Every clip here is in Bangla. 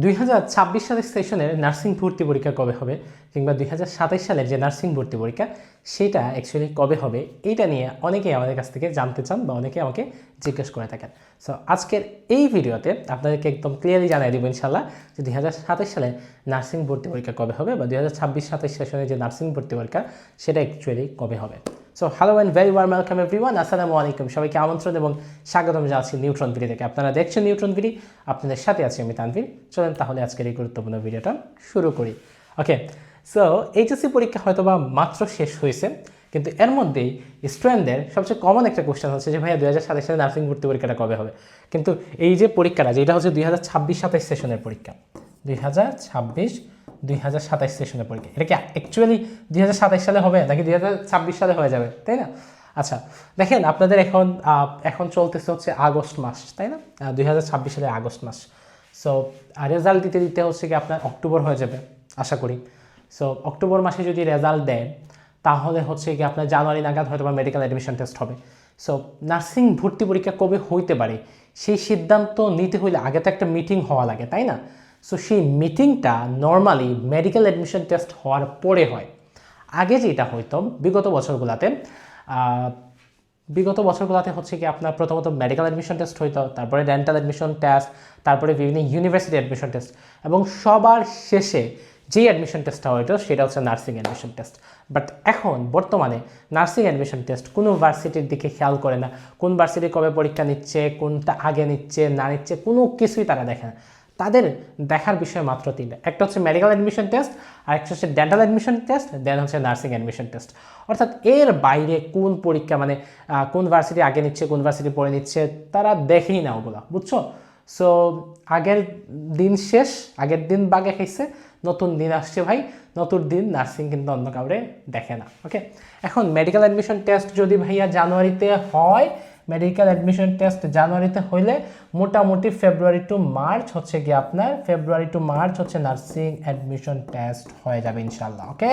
2026 সালের সেশনের নার্সিং ভর্তি পরীক্ষা কবে হবে কিংবা 2027 সালের যে নার্সিং ভর্তি পরীক্ষা সেটা অ্যাকচুয়ালি কবে হবে এইটা নিয়ে অনেকেই আমাদের কাছ থেকে জানতে চান বা অনেকে আমাকে জিজ্ঞেস করে থাকেন। সো আজকের এই ভিডিওতে আপনাদেরকে একদম ক্লিয়ারলি জানাই দেবো ইনশাল্লাহ যে 2027 সালে নার্সিং ভর্তি পরীক্ষা কবে হবে বা 2026-27 সেশনের যে নার্সিং ভর্তি পরীক্ষা সেটা অ্যাকচুয়ালি কবে হবে। So hello and very warm welcome everyone, আসসালামু আলাইকুম। সবাইকে আমন্ত্রণ এবং স্বাগতম জানাচ্ছি নিউট্রন ভিডি থেকে। আপনারা দেখছেন নিউট্রন ভিডি, আপনাদের সাথে আছি আমি তানভীর। চলেন তাহলে আজকের এই গুরুত্বপূর্ণ ভিডিওটা শুরু করি। ওকে, সো এইচএসসি পরীক্ষা হয়তো বা মাত্র শেষ হয়েছে, কিন্তু এর মধ্যেই স্টুডেন্টদের সবচেয়ে কমন একটা কোশ্চেন হচ্ছে যে ভাইয়া 2027 সালে নার্সিং ভর্তি পরীক্ষাটা কবে হবে। কিন্তু এই যে পরীক্ষাটা যেটা হচ্ছে 2026-27 সেশনের পরীক্ষা, 2026-2027 সেশনের পরীক্ষা, এটা কি অ্যাকচুয়ালি 2027 সালে হবে নাকি 2026 সালে হয়ে যাবে, তাই না? আচ্ছা দেখেন, আপনাদের এখন চলতেছে হচ্ছে আগস্ট মাস, তাই না? 2026 সালের আগস্ট মাস। সো রেজাল্ট দিতে দিতে হচ্ছে কি আপনার অক্টোবর হয়ে যাবে আশা করি। সো অক্টোবর মাসে যদি রেজাল্ট দেয় তাহলে হচ্ছে কি আপনার জানুয়ারি নাগাদ হয়তো বা মেডিকেল অ্যাডমিশন টেস্ট হবে। সো নার্সিং ভর্তি পরীক্ষা কবে হইতে পারে সেই সিদ্ধান্ত নিতে হইলে আগে তো একটা মিটিং হওয়া লাগে, তাই না? সো সেই মিটিংটা নর্মালি মেডিকেল অ্যাডমিশন টেস্ট হওয়ার পরে হয়। আগে যেটা হইতো বিগত বছরগুলোতে হচ্ছে কি আপনার প্রথমত মেডিকেল অ্যাডমিশন টেস্ট হইতো, তারপরে ডেন্টাল অ্যাডমিশন টেস্ট, তারপরে বিভিন্ন ইউনিভার্সিটি অ্যাডমিশন টেস্ট, এবং সবার শেষে যে অ্যাডমিশন টেস্টটা হইতো সেটা হচ্ছে নার্সিং অ্যাডমিশন টেস্ট। বাট এখন বর্তমানে নার্সিং অ্যাডমিশন টেস্ট কোনো ভার্সিটির দিকে খেয়াল করে না, কোন ভার্সিটি কবে পরীক্ষা নিচ্ছে, কোনটা আগে নিচ্ছে না নিচ্ছে, কোনো কিছুই তারা দেখে না। তাদের দেখার বিষয় মাত্র তিনটা, একটা হচ্ছে মেডিকেল অ্যাডমিশন টেস্ট, আর একটা হচ্ছে ডেন্টাল অ্যাডমিশন টেস্ট, দেন হচ্ছে নার্সিং অ্যাডমিশন টেস্ট। অর্থাৎ এর বাইরে কোন পরীক্ষা মানে কোন ভার্সিটি আগে নিচ্ছে কোন ভার্সিটি পরে নিচ্ছে তারা দেখেই না ওগুলো, বুঝছো? সো আগের দিন শেষ, আগের দিন বাগে খাইছে, নতুন দিন আসছে ভাই, নতুন দিন নার্সিং কিন্তু অন্য কাউরে দেখে না। ওকে, এখন মেডিকেল অ্যাডমিশন টেস্ট যদি ভাইয়া জানুয়ারিতে হয়, মেডিকেল অ্যাডমিশন টেস্ট জানুয়ারিতে হইলে মোটামুটি ফেব্রুয়ারি টু মার্চ হচ্ছে নার্সিং অ্যাডমিশন টেস্ট হয়ে যাবে ইনশাল্লাহ। ওকে,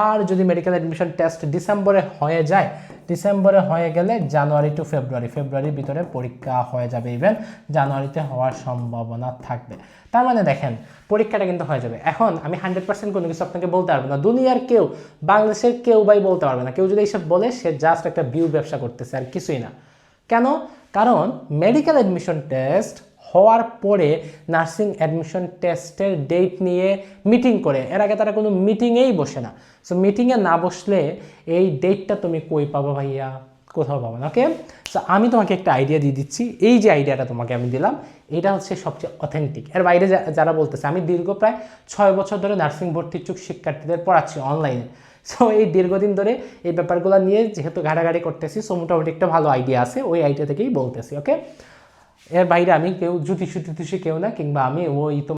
আর যদি মেডিকেল অ্যাডমিশন টেস্ট ডিসেম্বরে হয়ে যায়, ডিসেম্বরে হয়ে গেলে জানুয়ারি টু ফেব্রুয়ারির ভিতরে পরীক্ষা হয়ে যাবে, ইভেন জানুয়ারিতে হওয়ার সম্ভাবনা থাকবে। তার মানে দেখেন পরীক্ষাটা কিন্তু হয়ে যাবে। এখন আমি 100% কোনো কিছু আপনাকে বলতে পারবো না, দুনিয়ার কেউ, বাংলাদেশের কেউ ভাই বলতে পারবে না। কেউ যদি এইসব বলে সে জাস্ট একটা ভিউ ব্যবসা করতেছে আর কিছুই না। কেন? কারণ মেডিকেল অ্যাডমিশন টেস্ট হওয়ার পরে নার্সিং অ্যাডমিশন টেস্টের ডেট নিয়ে মিটিং করে, এর আগে তারা কোনো মিটিংয়েই বসে না। সো মিটিংয়ে না বসলে এই ডেটটা তুমি কই পাবো ভাইয়া? কোথাও পাবো না। ওকে, সো আমি তোমাকে একটা আইডিয়া দিয়ে দিচ্ছি। এই যে আইডিয়াটা তোমাকে আমি দিলাম এটা হচ্ছে সবচেয়ে অথেন্টিক। এর বাইরে যারা বলতেছে, আমি দীর্ঘ প্রায় 6 বছর ধরে নার্সিং ভর্তি ইচ্ছুক শিক্ষার্থীদের পড়াচ্ছি অনলাইনে। সো এই দীর্ঘদিন ধরে এই ব্যাপারগুলো নিয়ে যেহেতু ঘাটাঘাটি করতেছি, সো মোটামুটি একটা ভালো আইডিয়া আছে, ওই আইডিয়া থেকেই বলতেছি। ওকে, এর বাইরে আমি কেউ জ্যোতিষী কেউ না, কিংবা আমি ওই